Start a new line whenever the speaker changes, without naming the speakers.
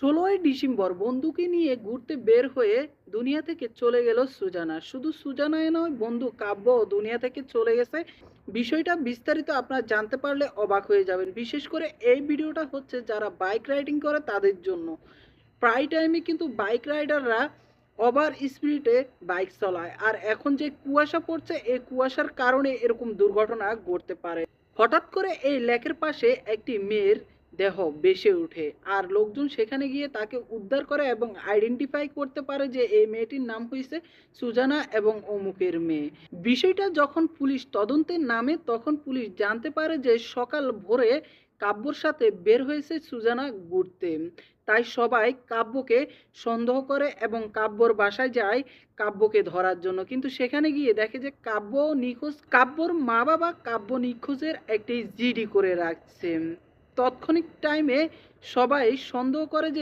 ১৬ই ডিসেম্বর বন্ধুকে নিয়ে ঘুরতে বের হয়ে দুনিয়া থেকে চলে গেল সুজানা। শুধু সুজানাই নয়, বন্ধু কাব্যও দুনিয়া থেকে চলে গেছে। বিষয়টা বিস্তারিত আপনারা জানতে পারলে অবাক হয়ে যাবেন। বিশেষ করে এই ভিডিওটা হচ্ছে যারা বাইক রাইডিং করে তাদের জন্য। প্রায় টাইমে কিন্তু বাইক রাইডাররা ওভার স্পিডে বাইক চালায়, আর এখন যে কুয়াশা পড়ছে এই কুয়াশার কারণে এরকম দুর্ঘটনা ঘটতে পারে। হঠাৎ করে এই লেকের পাশে একটি মেয়ের দেহ ভেসে ওঠে, আর লোকজন সেখানে গিয়ে তাকে উদ্ধার করে এবং আইডেন্টিফাই করতে পারে যে এই মেয়েটির নাম হয়েছে সুজানা এবং অমুকের মেয়ে। বিষয়টা যখন পুলিশ তদন্তের নামে তখন পুলিশ জানতে পারে যে সকাল ভোরে কাব্যর সাথে বের হয়েছে সুজানা ঘুরতে। তাই সবাই কাব্যকে সন্দেহ করে এবং কাব্যর বাসায় যায় কাব্যকে ধরার জন্য, কিন্তু সেখানে গিয়ে দেখে যে কাব্য নিখোঁজ। কাব্যর মা বাবা কাব্য নিখোঁজের একটি জিডি করে রাখছে। তৎক্ষণিক টাইমে সবাই সন্দেহ করে যে